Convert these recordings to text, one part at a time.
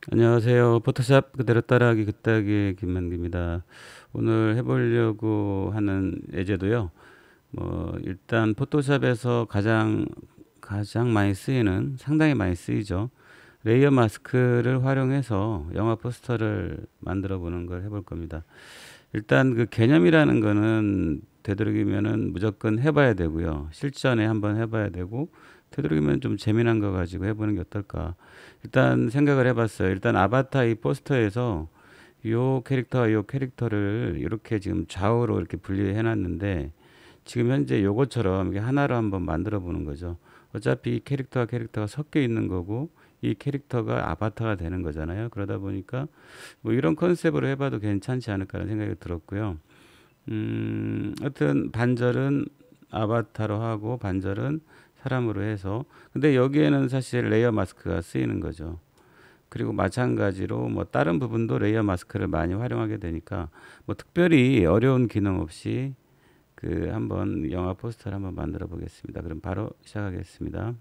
안녕하세요. 포토샵 그대로 따라하기 긋하기 김만기입니다. 오늘 해보려고 하는 예제도요. 일단 포토샵에서 가장 많이 쓰이는, 상당히 많이 쓰이죠. 레이어 마스크를 활용해서 영화 포스터를 만들어 보는 걸 해볼 겁니다. 일단 그 개념이라는 거는 되도록이면은 무조건 해봐야 되고요. 실전에 한번 해봐야 되고, 되도록이면 좀 재미난 거 가지고 해보는 게 어떨까. 일단 생각을 해봤어요. 일단 아바타 이 포스터에서 요 캐릭터와 요 캐릭터를 이렇게 지금 좌우로 이렇게 분리해 놨는데, 지금 현재 요것처럼 이게 하나로 한번 만들어 보는 거죠. 어차피 이 캐릭터와 캐릭터가 섞여 있는 거고, 이 캐릭터가 아바타가 되는 거잖아요. 그러다 보니까 뭐 이런 컨셉으로 해봐도 괜찮지 않을까라는 생각이 들었고요. 하여튼 반절은 아바타로 하고 반절은 사람으로 해서, 근데 여기에는 사실 레이어 마스크가 쓰이는 거죠. 그리고 마찬가지로 뭐 다른 부분도 레이어 마스크를 많이 활용하게 되니까 뭐 특별히 어려운 기능 없이 그 한번 영화 포스터를 한번 만들어 보겠습니다. 그럼 바로 시작하겠습니다.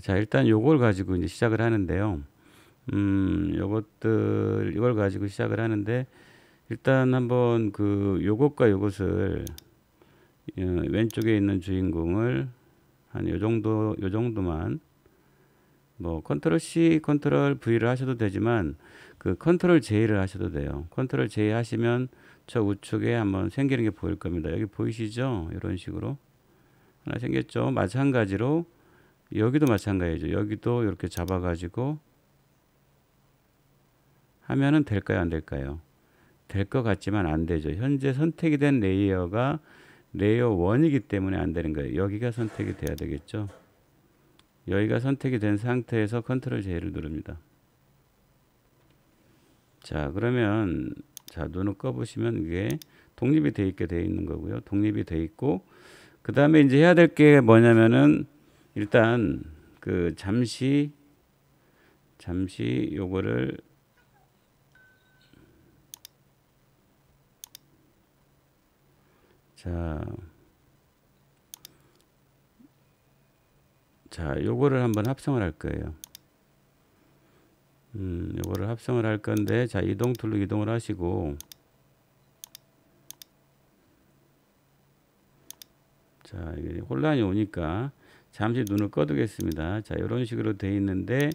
자, 일단 요걸 가지고 이제 시작을 하는데요. 이걸 가지고 시작을 하는데, 일단 한번 그 요것과 요것을 왼쪽에 있는 주인공을 한 요 정도만, 뭐 컨트롤 C, 컨트롤 V를 하셔도 되지만 그 컨트롤 J를 하셔도 돼요. 컨트롤 J 하시면 저 우측에 한번 생기는 게 보일 겁니다. 여기 보이시죠? 이런 식으로 하나 생겼죠. 마찬가지로 여기도 마찬가지죠. 여기도 이렇게 잡아가지고 하면은 될까요? 안 될까요? 될 것 같지만 안 되죠. 현재 선택이 된 레이어가 레이어 1이기 때문에 안 되는 거예요. 여기가 선택이 돼야 되겠죠. 여기가 선택이 된 상태에서 컨트롤 J를 누릅니다. 자, 그러면 자, 눈을 꺼 보시면 이게 독립이 돼 있게 돼 있는 거고요. 독립이 돼 있고, 그 다음에 이제 해야 될 게 뭐냐면은, 일단 그 잠시 요거를, 자, 요거를 한번 합성을 할 거예요. 요거를 합성을 할 건데, 자, 이동 툴로 이동을 하시고, 자, 이게 혼란이 오니까 잠시 눈을 꺼두겠습니다. 자, 이런 식으로 돼 있는데,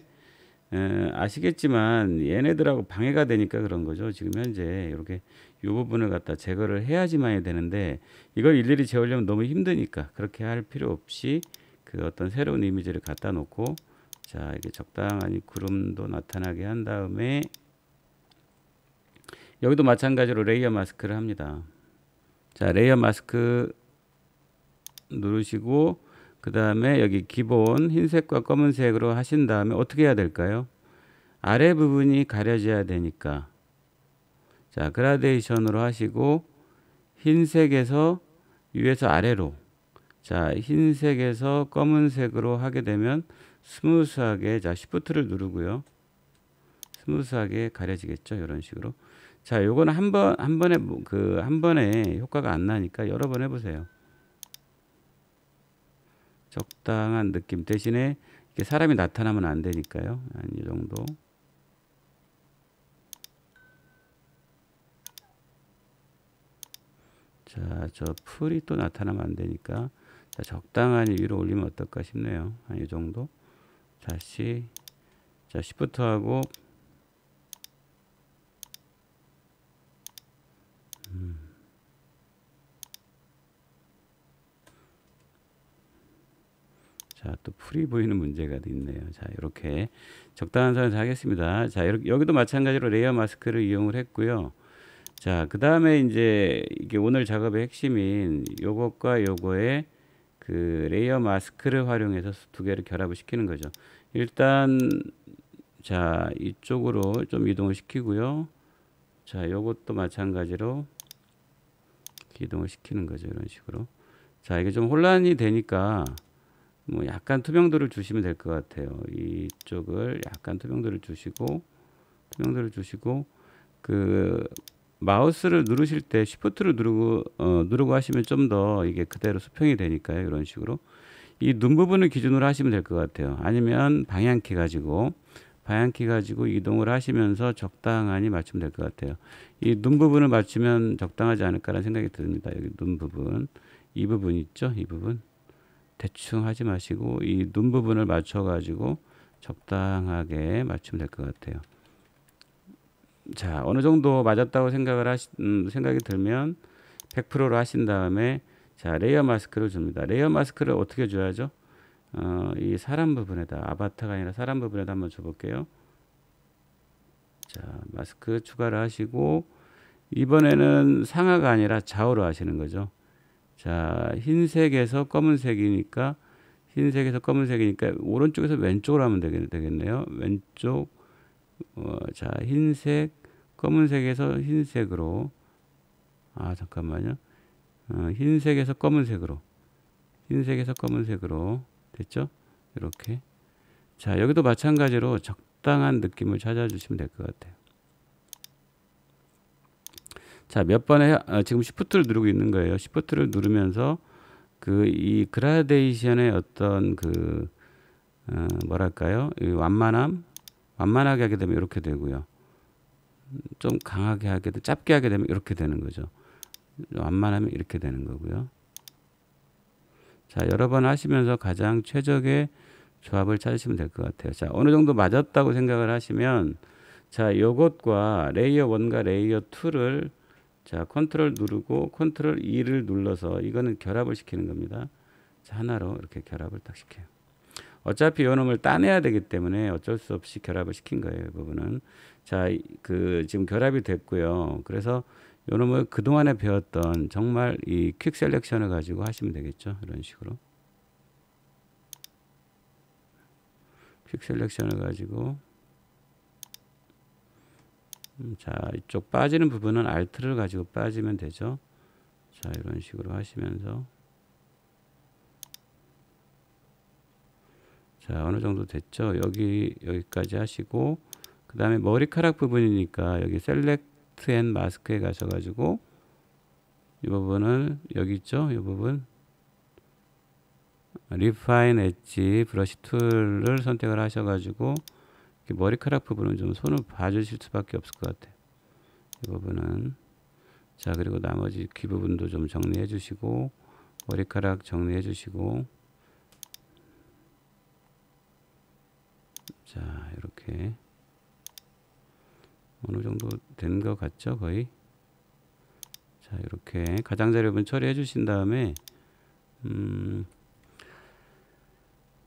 아시겠지만 얘네들하고 방해가 되니까 그런 거죠. 지금 현재 이렇게 이 부분을 갖다 제거를 해야지만이 되는데, 이걸 일일이 재우려면 너무 힘드니까 그렇게 할 필요 없이 그 어떤 새로운 이미지를 갖다 놓고, 자, 이게 적당히 구름도 나타나게 한 다음에 여기도 마찬가지로 레이어 마스크를 합니다. 자, 레이어 마스크 누르시고, 그 다음에 여기 기본 흰색과 검은색으로 하신 다음에 어떻게 해야 될까요? 아래 부분이 가려져야 되니까, 자, 그라데이션으로 하시고 흰색에서 위에서 아래로, 자, 흰색에서 검은색으로 하게 되면 스무스하게, 자, 시프트를 누르고요, 스무스하게 가려지겠죠. 이런 식으로. 자, 요거는 한 번에 효과가 안 나니까 여러 번 해보세요. 적당한 느낌 대신에 이렇게 사람이 나타나면 안 되니까요. 한 이 정도. 자, 저 풀이 또 나타나면 안 되니까, 자, 적당히 위로 올리면 어떨까 싶네요. 한 이 정도. 다시, 자, 시프트하고, 자, 또 풀이 보이는 문제가 있네요. 자, 이렇게 적당한 선에서 하겠습니다. 자, 여기도 마찬가지로 레이어 마스크를 이용을 했고요. 자, 그 다음에 이제 이게 오늘 작업의 핵심인 요것과 요거의 그 레이어 마스크를 활용해서 두 개를 결합을 시키는 거죠. 일단, 자, 이쪽으로 좀 이동을 시키고요. 자, 요것도 마찬가지로 이동을 시키는 거죠. 이런 식으로. 자, 이게 좀 혼란이 되니까 뭐 약간 투명도를 주시면 될 것 같아요. 이쪽을 약간 투명도를 주시고 그 마우스를 누르실 때 Shift를 누르고 하시면 좀 더 이게 그대로 수평이 되니까요. 이런 식으로 이 눈 부분을 기준으로 하시면 될 것 같아요. 아니면 방향키 가지고 이동을 하시면서 적당히 맞추면 될 것 같아요. 이 눈 부분을 맞추면 적당하지 않을까라는 생각이 듭니다. 여기 눈 부분, 이 부분 있죠? 이 부분 대충 하지 마시고 이 눈 부분을 맞춰 가지고 적당하게 맞추면 될 것 같아요. 자, 어느 정도 맞았다고 생각이 들면 100%로 하신 다음에 자, 레이어 마스크를 줍니다. 레이어 마스크를 어떻게 줘야죠? 이 사람 부분에다, 아바타가 아니라 사람 부분에다 한번 줘볼게요. 자, 마스크 추가를 하시고 이번에는 상하가 아니라 좌우로 하시는 거죠. 자, 흰색에서 검은색이니까 오른쪽에서 왼쪽으로 하면 되겠네요. 왼쪽, 자, 흰색, 검은색에서 흰색으로, 잠깐만요. 흰색에서 검은색으로 됐죠? 이렇게. 자, 여기도 마찬가지로 적당한 느낌을 찾아주시면 될 것 같아요. 자, 몇 번에 지금 Shift를 누르고 있는 거예요. Shift를 누르면서 이 그라데이션의 어떤 뭐랄까요? 이 완만하게 하게 되면 이렇게 되고요. 좀 강하게 짧게 하게 되면 이렇게 되는 거죠. 완만하면 이렇게 되는 거고요. 자, 여러 번 하시면서 가장 최적의 조합을 찾으시면 될 것 같아요. 자, 어느 정도 맞았다고 생각을 하시면 자, 요것과 레이어 1과 레이어 2를 자, 컨트롤 누르고 컨트롤 E를 눌러서 이거는 결합을 시키는 겁니다. 자, 하나로 이렇게 결합을 딱 시켜요. 어차피 요 놈을 따내야 되기 때문에 어쩔 수 없이 결합을 시킨 거예요. 이 부분은. 자, 지금 결합이 됐고요. 그래서 요 놈을 그동안에 배웠던 정말 이 퀵 셀렉션을 가지고 하시면 되겠죠. 이런 식으로. 퀵 셀렉션을 가지고 자, 이쪽 빠지는 부분은 Alt를 가지고 빠지면 되죠. 자, 이런 식으로 하시면서 자, 어느 정도 됐죠. 여기까지 하시고 그 다음에 머리카락 부분이니까 여기 셀렉트 앤 마스크에 가셔가지고 이 부분을 여기 있죠. 이 부분 리파인 엣지 브러쉬 툴을 선택을 하셔가지고 머리카락 부분은 좀 손을 봐주실 수밖에 없을 것 같아요. 이 부분은 자, 그리고 나머지 귀 부분도 좀 정리해 주시고 머리카락 정리해 주시고 자, 이렇게 어느 정도 된 것 같죠, 거의. 자, 이렇게 가장자리 부분 처리해 주신 다음에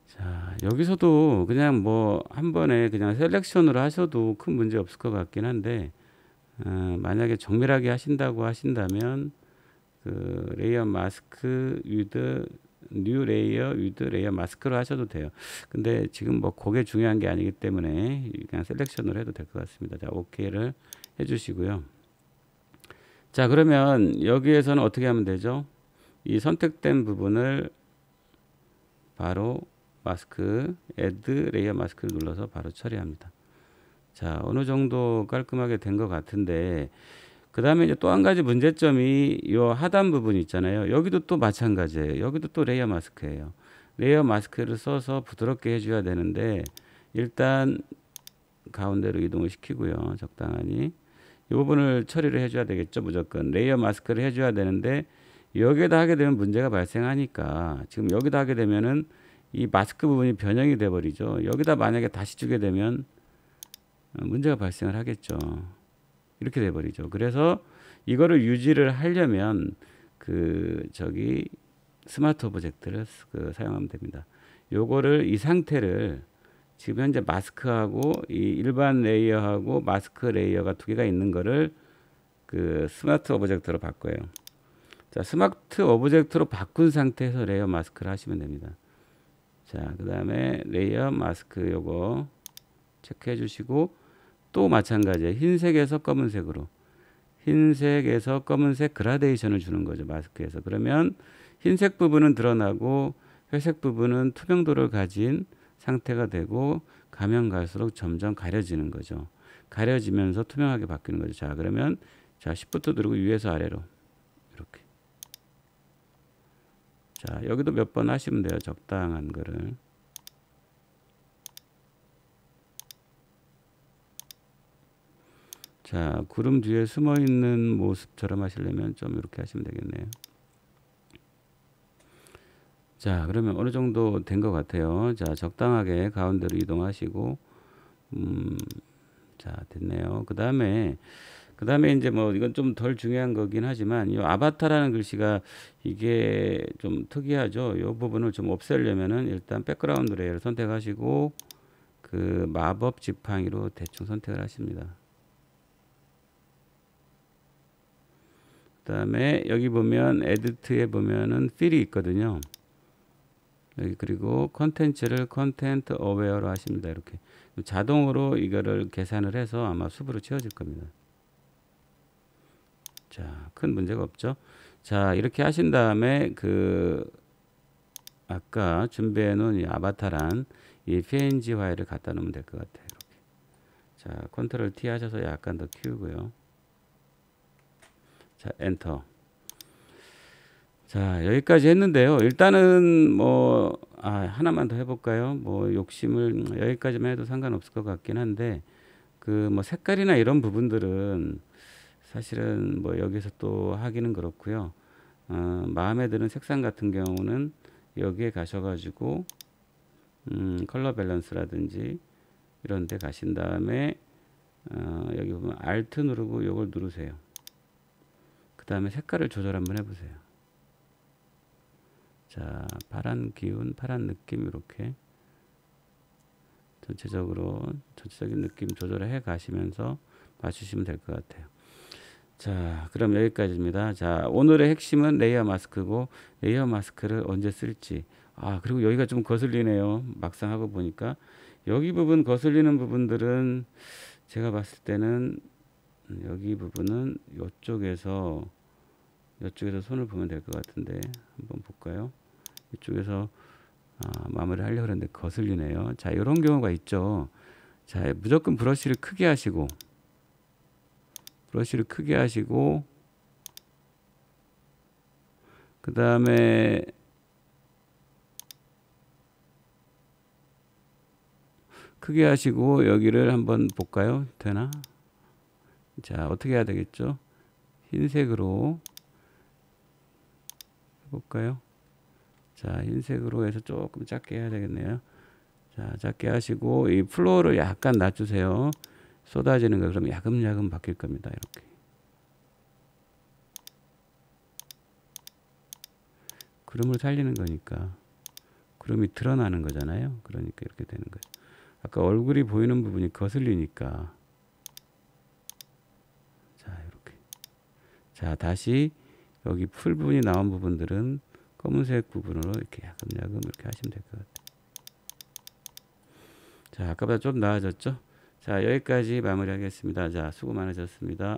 자, 여기서도 그냥 뭐 한 번에 그냥 셀렉션으로 하셔도 큰 문제 없을 것 같긴 한데 만약에 정밀하게 하신다고 하신다면 레이어 마스크 위드 뉴 레이어 위드 레이어 마스크로 하셔도 돼요. 근데 지금 뭐 그게 중요한 게 아니기 때문에 그냥 셀렉션으로 해도 될 것 같습니다. 자, OK를 해주시고요. 자, 그러면 여기에서는 어떻게 하면 되죠? 이 선택된 부분을 바로 마스크, add 레이어 마스크를 눌러서 바로 처리합니다. 자, 어느 정도 깔끔하게 된 것 같은데 그 다음에 이제 또 한 가지 문제점이 이 하단 부분 있잖아요. 여기도 또 마찬가지예요. 여기도 또 레이어 마스크예요. 레이어 마스크를 써서 부드럽게 해줘야 되는데 일단 가운데로 이동을 시키고요. 적당하니 이 부분을 처리를 해줘야 되겠죠. 무조건 레이어 마스크를 해줘야 되는데 여기에다 하게 되면 문제가 발생하니까 지금 여기다 하게 되면은 이 마스크 부분이 변형이 돼 버리죠. 여기다 만약에 다시 주게 되면 문제가 발생을 하겠죠. 이렇게 돼 버리죠. 그래서 이거를 유지를 하려면 스마트 오브젝트를 사용하면 됩니다. 요거를 이 상태를 지금 현재 마스크하고 이 일반 레이어하고 마스크 레이어가 두 개가 있는 거를 스마트 오브젝트로 바꿔요. 자, 스마트 오브젝트로 바꾼 상태에서 레이어 마스크를 하시면 됩니다. 자, 그 다음에 레이어 마스크 요거 체크해 주시고 또 마찬가지예요. 흰색에서 검은색으로 흰색에서 검은색 그라데이션을 주는 거죠. 마스크에서. 그러면 흰색 부분은 드러나고 회색 부분은 투명도를 가진 상태가 되고 가면 갈수록 점점 가려지는 거죠. 가려지면서 투명하게 바뀌는 거죠. 자, 그러면 자, Shift 누르고 위에서 아래로 이렇게. 자, 여기도 몇 번 하시면 돼요. 적당한 거를. 자, 구름 뒤에 숨어 있는 모습처럼 하시려면 좀 이렇게 하시면 되겠네요. 자, 그러면 어느 정도 된 것 같아요. 자, 적당하게 가운데로 이동하시고, 자, 됐네요. 그 다음에 이제 뭐 이건 좀 덜 중요한 거긴 하지만 이 아바타라는 글씨가 이게 좀 특이하죠. 이 부분을 좀 없애려면은 일단 백그라운드 레이어를 선택하시고 그 마법 지팡이로 대충 선택을 하십니다. 그 다음에 여기 보면 에디트에 보면은 필이 있거든요. 여기 그리고 컨텐츠를 컨텐트 어웨어로 하십니다. 이렇게 자동으로 이거를 계산을 해서 아마 숲으로 채워질 겁니다. 자, 큰 문제가 없죠. 자, 이렇게 하신 다음에 그 아까 준비해 놓은 이 아바타란 이 png 파일을 갖다 놓으면 될 것 같아요. 이렇게. 자, 컨트롤 T 하셔서 약간 더 키우고요. 자, 엔터. 자, 여기까지 했는데요. 일단은 뭐 하나만 더 해볼까요? 뭐 욕심을 여기까지만 해도 상관없을 것 같긴 한데 그 뭐 색깔이나 이런 부분들은 사실은 뭐 여기서 또 하기는 그렇고요. 마음에 드는 색상 같은 경우는 여기에 가셔가지고 컬러 밸런스라든지 이런 데 가신 다음에 여기 보면 Alt 누르고 요걸 누르세요. 그 다음에 색깔을 조절 한번 해보세요. 자, 파란 기운, 파란 느낌 이렇게 전체적인 느낌 조절해 가시면서 맞추시면 될 것 같아요. 자, 그럼 여기까지입니다. 자, 오늘의 핵심은 레이어 마스크고 레이어 마스크를 언제 쓸지. 그리고 여기가 좀 거슬리네요. 막상 하고 보니까 여기 부분 거슬리는 부분들은 제가 봤을 때는 여기 부분은 이쪽에서 손을 보면 될 것 같은데 한번 볼까요? 이쪽에서 마무리 하려고 했는데 거슬리네요. 자, 이런 경우가 있죠. 자, 무조건 브러쉬를 크게 하시고 그 다음에 크게 하시고 여기를 한번 볼까요? 되나? 자, 어떻게 해야 되겠죠? 흰색으로 해볼까요? 자, 흰색으로 해서 조금 작게 해야 되겠네요. 자, 작게 하시고 이 플로어를 약간 낮추세요. 쏟아지는 거 그럼 야금야금 바뀔 겁니다. 이렇게. 구름을 살리는 거니까 구름이 드러나는 거잖아요. 그러니까 이렇게 되는 거예요. 아까 얼굴이 보이는 부분이 거슬리니까. 자, 이렇게. 자, 다시 여기 풀 부분이 나온 부분들은 검은색 부분으로 이렇게 야금야금 이렇게 하시면 될 것 같아요. 자, 아까보다 좀 나아졌죠? 자, 여기까지 마무리하겠습니다. 자, 수고 많으셨습니다.